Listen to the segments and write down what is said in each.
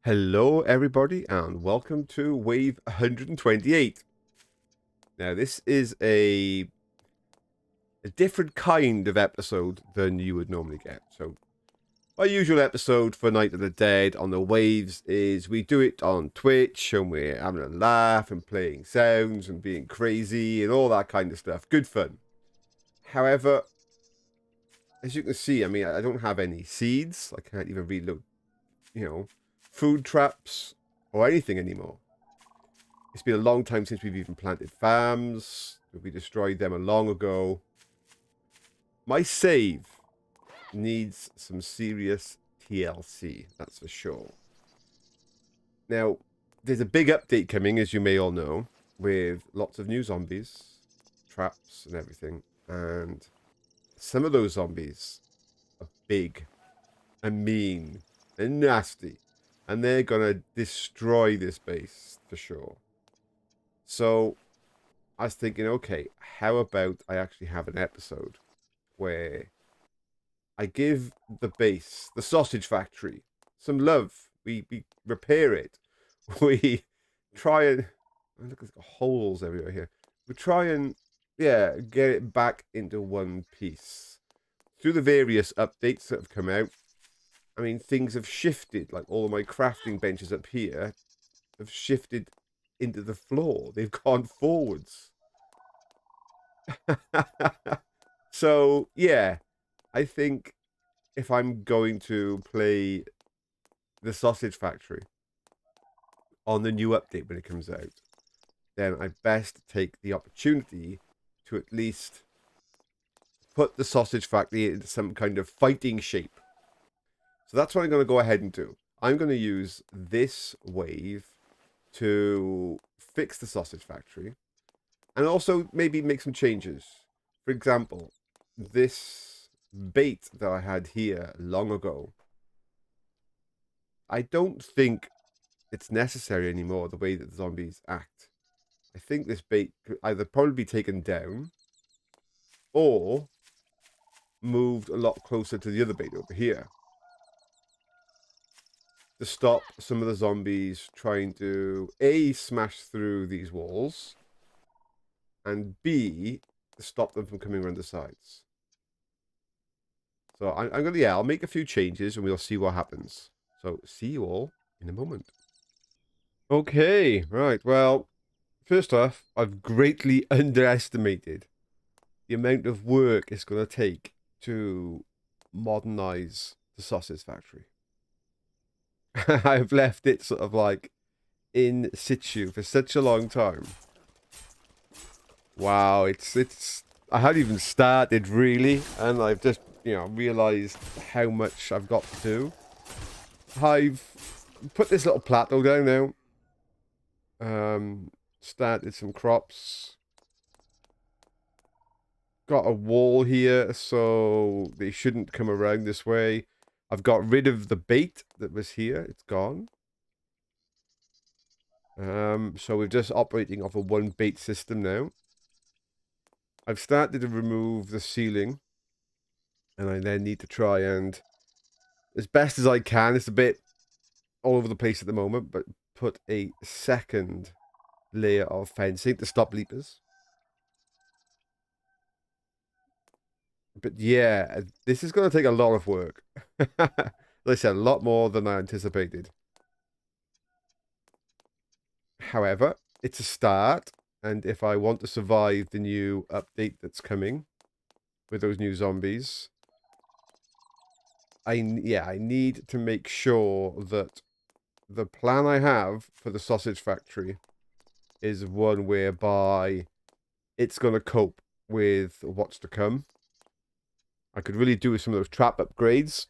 Hello everybody and welcome to Wave 128. Now this is a different kind of episode than you would normally get. So my usual episode for Night of the Dead on the Waves is we do it on Twitch and we're having a laugh and playing sounds and being crazy and all that kind of stuff. Good fun. However, as you can see, I don't have any seeds. I can't even reload, food traps or anything anymore. It's been a long time since we've even planted farms. We destroyed them long ago. My save needs some serious TLC, that's for sure. Now, there's a big update coming, as you may all know, with lots of new zombies, traps, and everything. And some of those zombies are big and mean and nasty. And they're going to destroy this base for sure. So I was thinking, okay, how about I actually have an episode where I give the base, the sausage factory, some love. We repair it. We try and look, there's holes everywhere here. We try and get it back into one piece. Through the various updates that have come out, things have shifted. Like all of my crafting benches up here have shifted into the floor. They've gone forwards. So, yeah, I think if I'm going to play the Sausage Factory on the new update when it comes out, then I best take the opportunity to at least put the Sausage Factory into some kind of fighting shape. So that's what I'm going to go ahead and do. I'm going to use this wave to fix the Sausage Factory and also maybe make some changes. For example, this bait that I had here long ago, I don't think it's necessary anymore, the way that the zombies act. I think this bait could either probably be taken down or moved a lot closer to the other bait over here to stop some of the zombies trying to A, smash through these walls, and B, stop them from coming around the sides. So I'm going to, I'll make a few changes and we'll see what happens. So see you all in a moment. Okay, right. Well, first off, I've greatly underestimated the amount of work it's going to take to modernize the sausage factory. I've left it sort of like in situ for such a long time. Wow, it's I hadn't even started really, and I've just realized how much I've got to do. I've put this little plateau down now. Started some crops. Got a wall here, so they shouldn't come around this way. I've got rid of the bait that was here. It's gone. So we're just operating off a one bait system now. I've started to remove the ceiling, and I then need to try and, as best as I can, it's a bit all over the place at the moment, but put a second layer of fencing to stop leapers. But yeah, this is going to take a lot of work. Like I said, a lot more than I anticipated. However, it's a start, and if I want to survive the new update that's coming with those new zombies, I need to make sure that the plan I have for the sausage factory is one whereby it's going to cope with what's to come. I could really do with some of those trap upgrades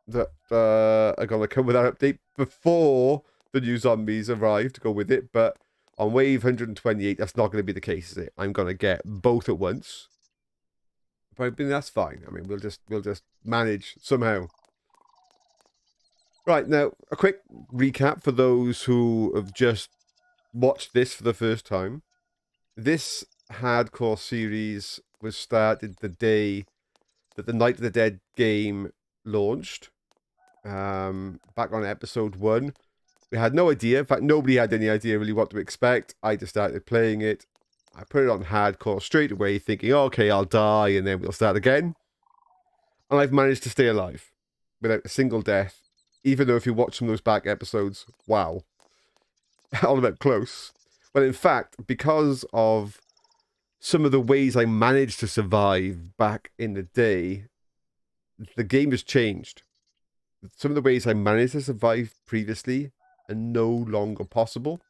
that are going to come with that update before the new zombies arrive to go with it, but on Wave 128, that's not going to be the case, is it? I'm going to get both at once. But that's fine. We'll just manage somehow. Right, now, a quick recap for those who have just watched this for the first time. This hardcore series was started the day that the Night of the Dead game launched. Back on episode 1. We had no idea. In fact, nobody had any idea really what to expect. I just started playing it. I put it on hardcore straight away, thinking, oh, okay, I'll die and then we'll start again. And I've managed to stay alive without a single death. Even though if you watch some of those back episodes, wow. All about close. Well, in fact, because of some of the ways I managed to survive back in the day, the game has changed. Some of the ways I managed to survive previously are no longer possible.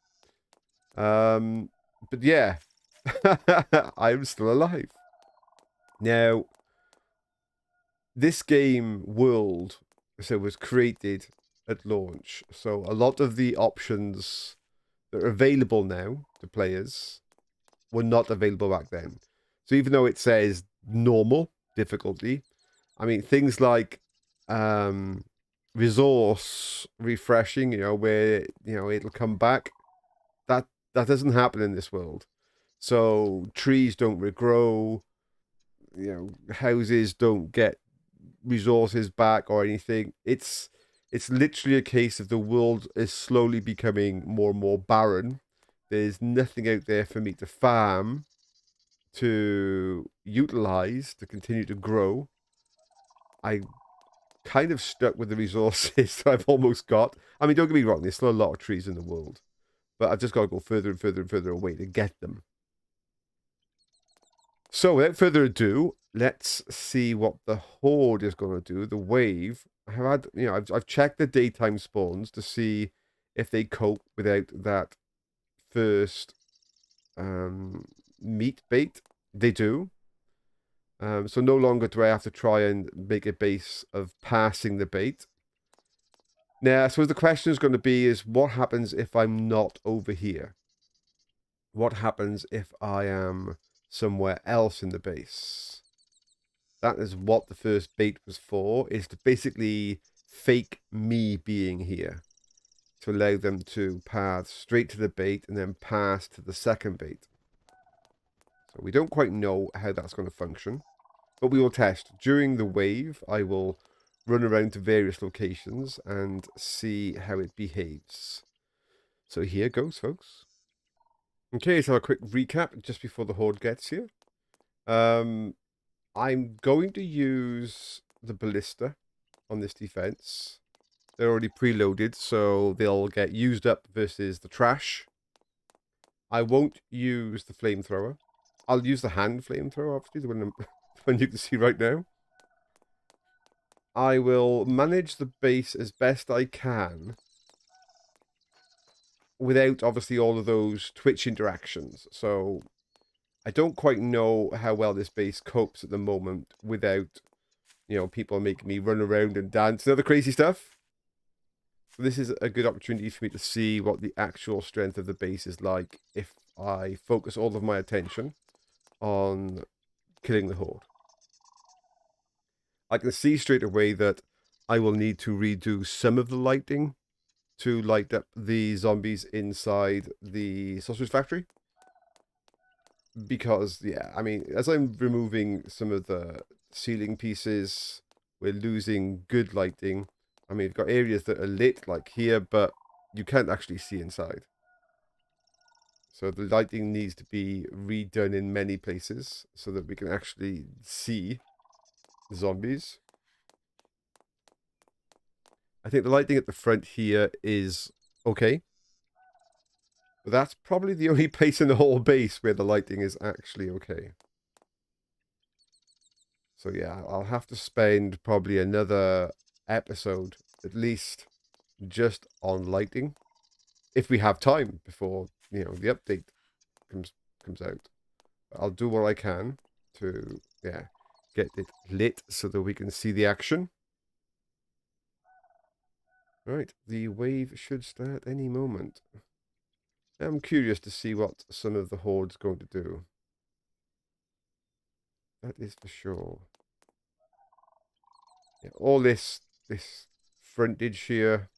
But yeah, I'm still alive. Now, this game world was created at launch, so a lot of the options that are available now to players were not available back then. So even though it says normal difficulty, I mean things like resource refreshing, where it'll come back. That doesn't happen in this world. So trees don't regrow, houses don't get resources back or anything. It's literally a case of the world is slowly becoming more and more barren. There's nothing out there for me to farm, to utilize, to continue to grow. I kind of stuck with the resources that I've almost got. I mean, don't get me wrong, there's still a lot of trees in the world, but I've just got to go further and further and further away to get them. So without further ado, let's see what the horde is going to do. The wave. I have had, I've checked the daytime spawns to see if they cope without that first meat bait. They do. So no longer do I have to try and make a base of passing the bait. Now, I suppose the question is going to be is what happens if I'm not over here? What happens if I am somewhere else in the base? That is what the first bait was for, is to basically fake me being here. To allow them to pass straight to the bait and then pass to the second bait. So we don't quite know how that's going to function. But we will test. During the wave, I will run around to various locations and see how it behaves. So here goes, folks. Okay, so a quick recap just before the horde gets here. I'm going to use the ballista on this defense. They're already preloaded, so they'll get used up versus the trash. I won't use the flamethrower. I'll use the hand flamethrower, obviously, the one you can see right now. I will manage the base as best I can without, obviously, all of those Twitch interactions. So I don't quite know how well this base copes at the moment without, people making me run around and dance and other crazy stuff. So this is a good opportunity for me to see what the actual strength of the base is like if I focus all of my attention on killing the horde. I can see straight away that I will need to redo some of the lighting to light up the zombies inside the sausage factory. Because, yeah, I mean, as I'm removing some of the ceiling pieces, we're losing good lighting. I mean, we've got areas that are lit, like here, but you can't actually see inside. So the lighting needs to be redone in many places so that we can actually see the zombies. I think the lighting at the front here is okay. But that's probably the only place in the whole base where the lighting is actually okay. So yeah, I'll have to spend probably another episode, at least, just on lighting. If we have time before, the update comes out. I'll do what I can to, yeah, get it lit so that we can see the action. Right, the wave should start any moment. I'm curious to see what some of the horde's going to do. That is for sure. Yeah, all this frontage here.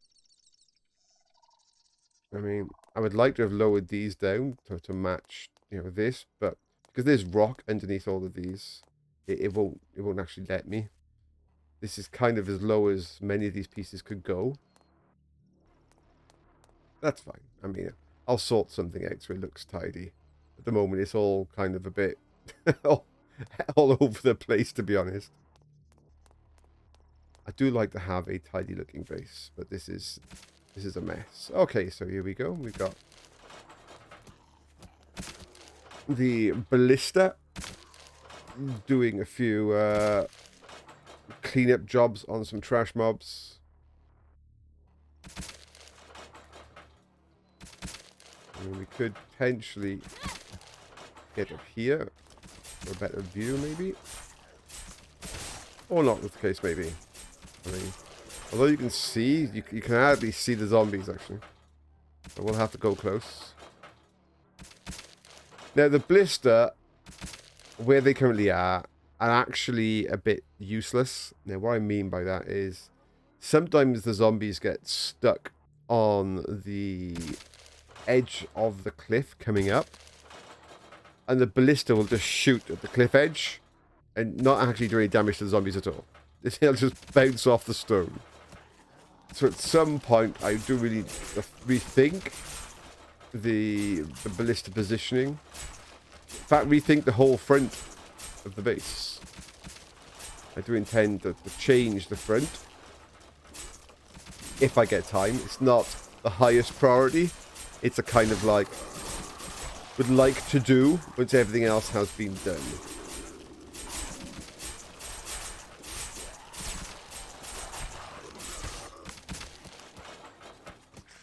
I mean, I would like to have lowered these down to match, this, but because there's rock underneath all of these, it won't actually let me. This is kind of as low as many of these pieces could go. That's fine. I mean, I'll sort something out so it looks tidy. At the moment, it's all kind of a bit all over the place, to be honest. I do like to have a tidy looking base, but this is a mess. Okay, so here we go. We've got the ballista doing a few cleanup jobs on some trash mobs. And we could potentially get up here for a better view, maybe. Or not, with the case, maybe. I mean, although you can see, you can hardly see the zombies, actually. But we'll have to go close. Now, the blister, where they currently are actually a bit useless. Now, what I mean by that is sometimes the zombies get stuck on the edge of the cliff coming up. And the ballista will just shoot at the cliff edge and not actually do any damage to the zombies at all. They'll just bounce off the stone. So at some point, I do really rethink the ballista positioning. In fact, rethink the whole front of the base. I do intend to change the front if I get time. It's not the highest priority. It's a kind of like, would like to do once everything else has been done.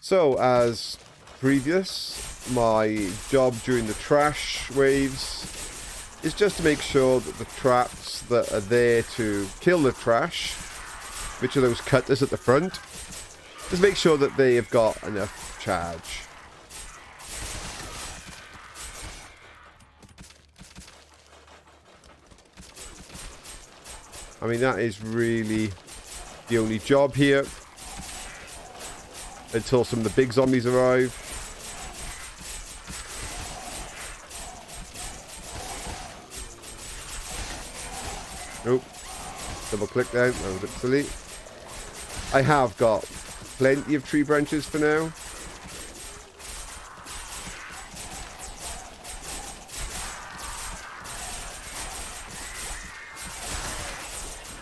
So, as previous, my job during the trash waves is just to make sure that the traps that are there to kill the trash, which are those cutters at the front, just make sure that they have got enough charge. I mean, that is really the only job here. Until some of the big zombies arrive. Nope. Double click down. That was a bit silly. I have got plenty of tree branches for now.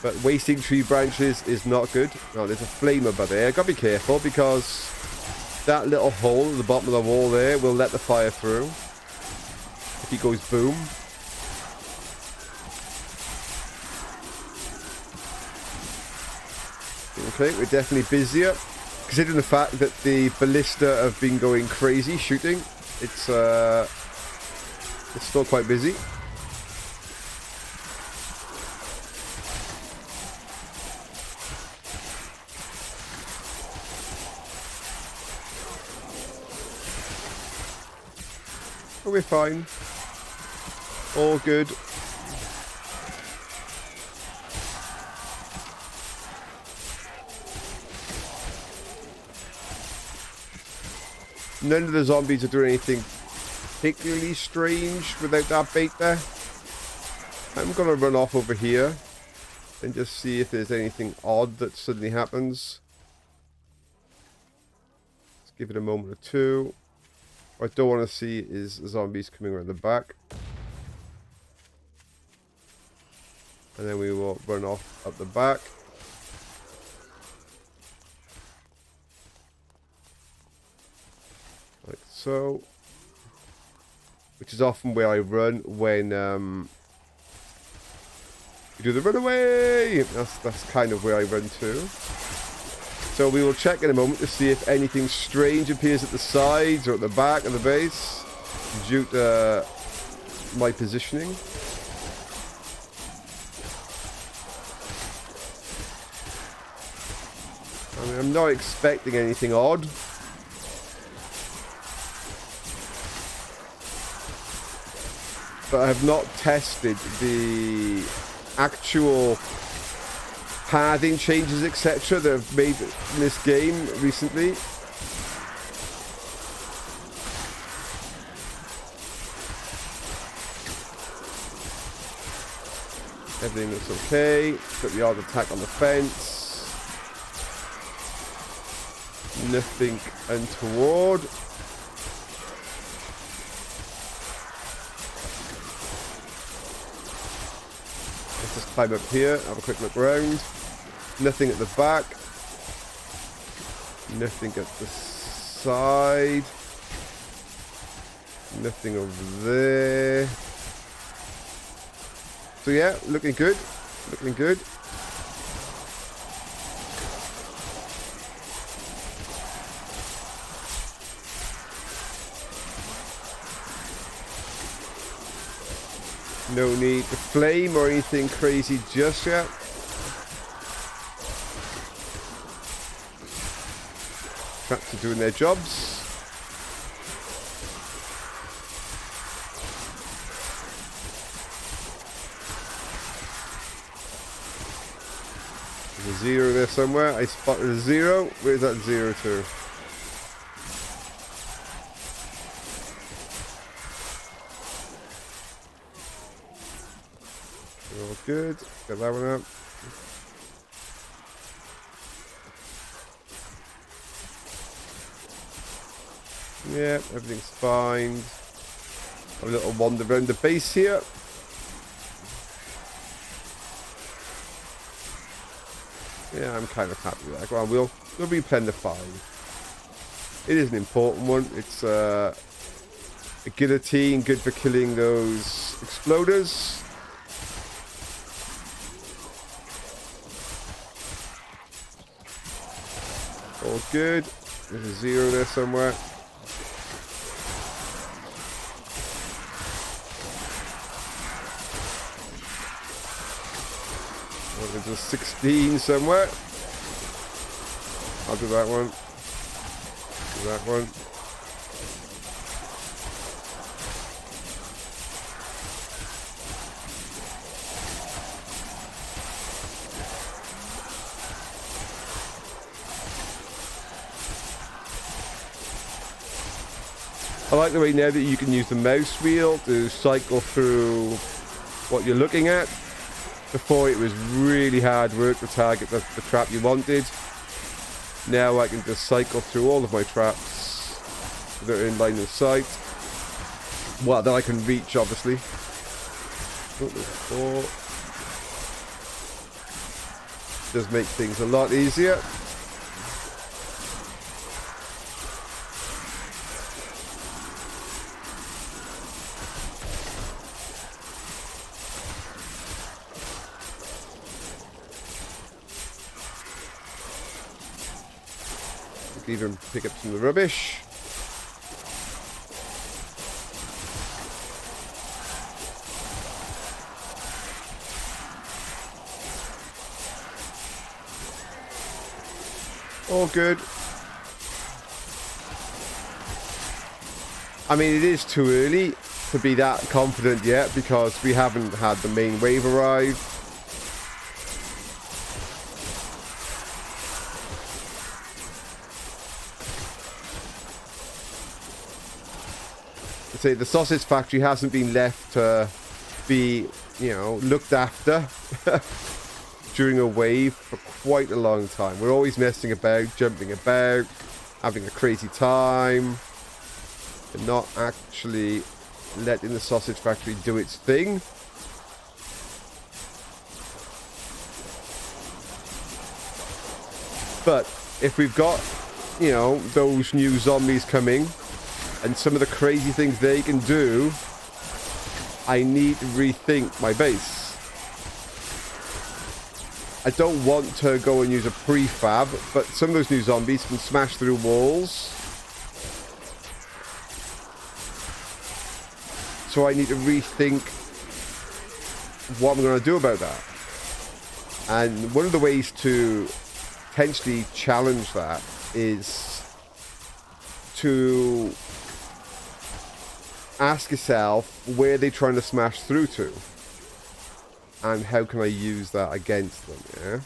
But wasting tree branches is not good. Oh, there's a flame over there. Gotta be careful because that little hole at the bottom of the wall there will let the fire through. If he goes boom. Okay, we're definitely busier. Considering the fact that the ballista have been going crazy shooting, it's still quite busy. But we're fine. All good. None of the zombies are doing anything particularly strange without that bait there. I'm going to run off over here and just see if there's anything odd that suddenly happens. Let's give it a moment or two. What I don't want to see is zombies coming around the back. And then we will run off up the back. Like so. Which is often where I run when we do the runaway. That's kind of where I run to. So we will check in a moment to see if anything strange appears at the sides or at the back of the base due to my positioning. I mean, I'm not expecting anything odd. But I have not tested the actual pathing changes, etc. that have made in this game recently. Everything looks okay. Got the odd attack on the fence. Nothing untoward. Let's just climb up here, have a quick look around. Nothing at the back. Nothing at the side. Nothing over there. So yeah, looking good. Looking good. No need to flame or anything crazy just yet. Traps are doing their jobs. There's a zero there somewhere. I spotted a zero. Where's that zero to? All good. Get that one up. Yeah, everything's fine. Have a little wander around the base here. Yeah, I'm kind of happy with that. Well, we'll replenish the fine. It is an important one. It's a guillotine, good for killing those exploders. All good. There's a zero there somewhere. Oh, there's a 16 somewhere. I'll do that one. Do that one. I like the way now that you can use the mouse wheel to cycle through what you're looking at. Before it was really hard work to target the trap you wanted. Now I can just cycle through all of my traps that are in line of sight. Well, that I can reach, obviously. Oh, there's 4. Does make things a lot easier. Even pick up some of the rubbish. All good. I mean, it is too early to be that confident yet because we haven't had the main wave arrive. Say the sausage factory hasn't been left to be, you know, looked after during a wave for quite a long time. We're always messing about, jumping about, having a crazy time, and not actually letting the sausage factory do its thing. But if we've got, you know, those new zombies coming and some of the crazy things they can do, I need to rethink my base. I don't want to go and use a prefab, but some of those new zombies can smash through walls. So I need to rethink what I'm going to do about that. And one of the ways to potentially challenge that is to ask yourself where they're trying to smash through to and how can I use that against them. Yeah,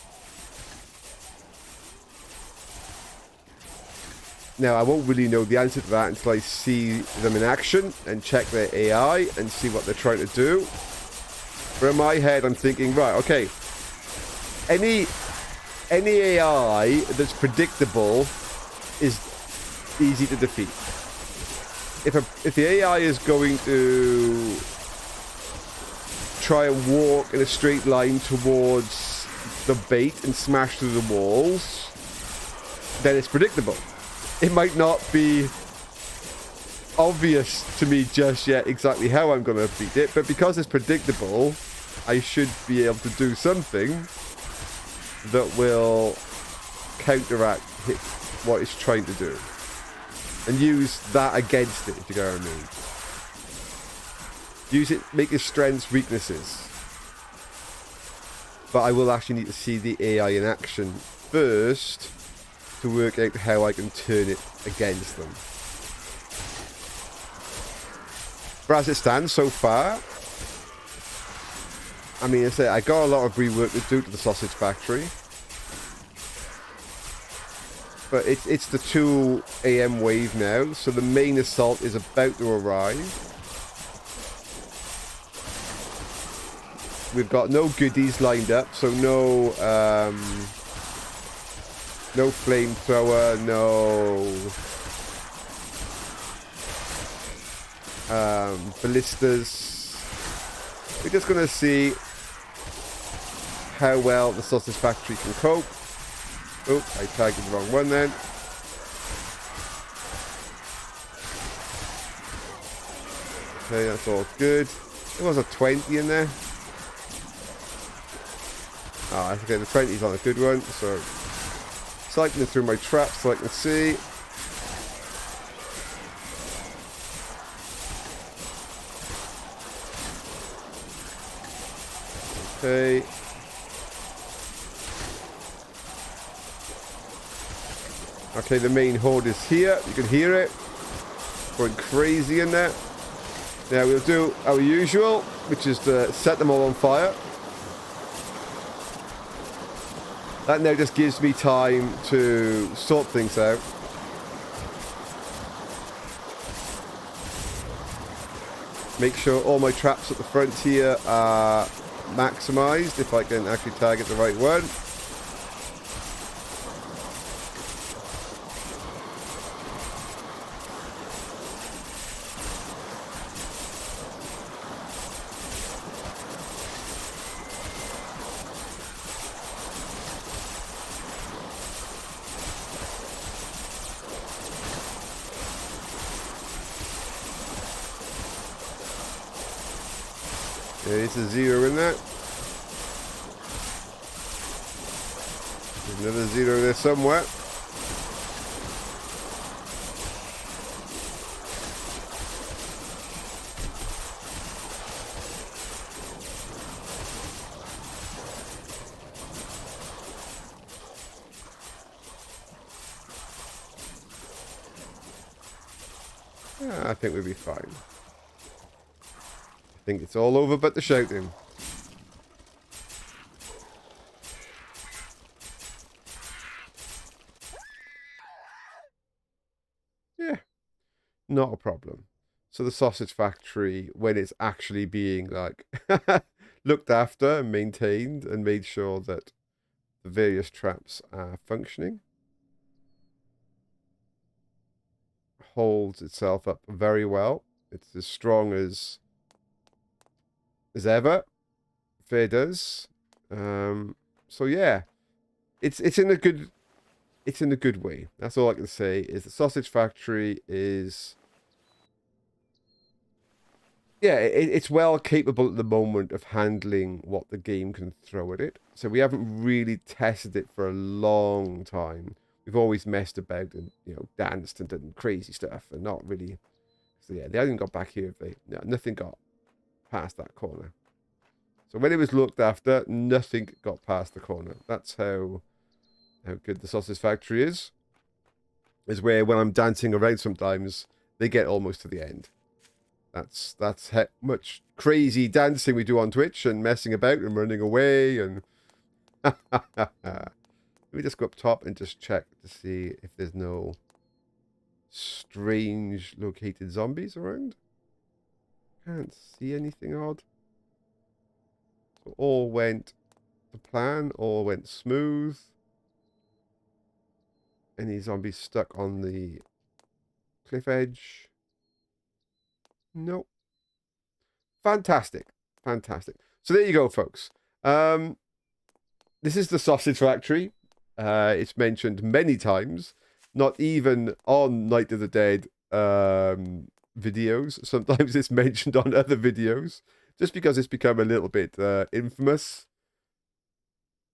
now I won't really know the answer to that until I see them in action and check their AI and see what they're trying to do. But in my head I'm thinking, right, okay, any AI that's predictable is easy to defeat. If the AI is going to try and walk in a straight line towards the bait and smash through the walls, then it's predictable. It might not be obvious to me just yet exactly how I'm going to beat it, but because it's predictable, I should be able to do something that will counteract what it's trying to do and use that against it, if you get what I mean. Use it, make its strengths weaknesses. But I will actually need to see the AI in action first to work out how I can turn it against them. But as it stands so far, I mean, I got a lot of rework to do to the sausage factory. But it's the 2 AM wave now, so the main assault is about to arrive. We've got no goodies lined up, so no flamethrower, no ballistas. We're just going to see how well the sausage factory can cope. Oh, I tagged the wrong one then. Okay, that's all good. There was a 20 in there. Ah, okay, the 20's on a good one, so cycling through my traps so I can see. Okay. Okay, the main horde is here. You can hear it. Going crazy in there. Now we'll do our usual, which is to set them all on fire. That now just gives me time to sort things out. Make sure all my traps at the front here are maximized, if I can actually target the right one. There's a 0 in that. There's another 0 there somewhere. I think we'll be fine. I think it's all over but the shouting. Yeah, not a problem. So the sausage factory, when it's actually being like looked after and maintained and made sure that the various traps are functioning, holds itself up very well. It's as strong as ever. Fair does. So yeah, it's in a good way. That's all I can say. Is the sausage factory is, yeah, it's well capable at the moment of handling what the game can throw at it. So we haven't really tested it for a long time. We've always messed about and, you know, danced and done crazy stuff and not really. So yeah, they haven't got back here. No, nothing got past that corner. So when it was looked after, nothing got past the corner. That's how good the sausage factory is. Is where when I'm dancing around sometimes, they get almost to the end. That's how much crazy dancing we do on Twitch and messing about and running away and... Let me just go up top and just check to see if there's no strange located zombies around. Can't see anything odd. So all went to plan, all went smooth. Any zombies stuck on the cliff edge? Nope. Fantastic. Fantastic. So there you go, folks. This is the sausage factory. It's mentioned many times, not even on Night of the Dead videos. Sometimes it's mentioned on other videos, just because it's become a little bit infamous.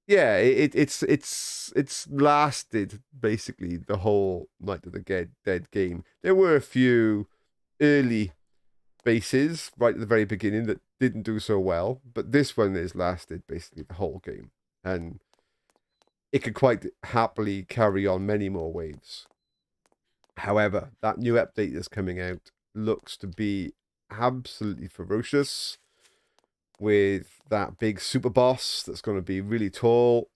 Yeah, it's lasted basically the whole Night of the Dead game. There were a few early bases right at the very beginning that didn't do so well, but this one has lasted basically the whole game, and it could quite happily carry on many more waves. However, that new update that's coming out looks to be absolutely ferocious, with that big super boss that's going to be really tall.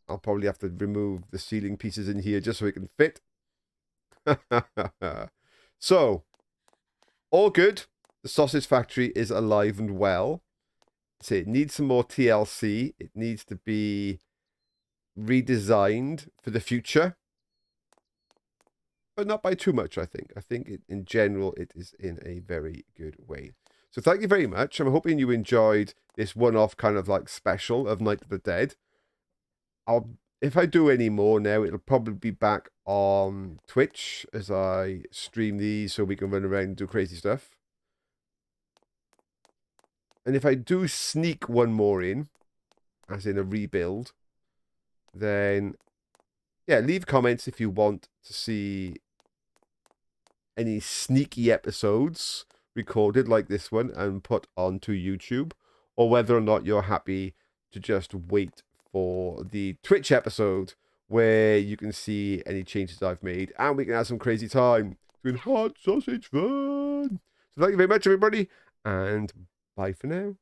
I'll probably have to remove the ceiling pieces in here just so it can fit. So, all good. The sausage factory is alive and well. So it needs some more TLC. It needs to be redesigned for the future, but not by too much, I think. I think in general, it is in a very good way. So thank you very much. I'm hoping you enjoyed this one-off kind of like special of Night of the Dead. If I do any more now, it'll probably be back on Twitch as I stream these so we can run around and do crazy stuff. And if I do sneak one more in, as in a rebuild, then yeah, leave comments if you want to see any sneaky episodes recorded like this one and put onto YouTube, or whether or not you're happy to just wait for the Twitch episode where you can see any changes I've made and we can have some crazy time doing hot sausage fun. So thank you very much, everybody, and bye for now.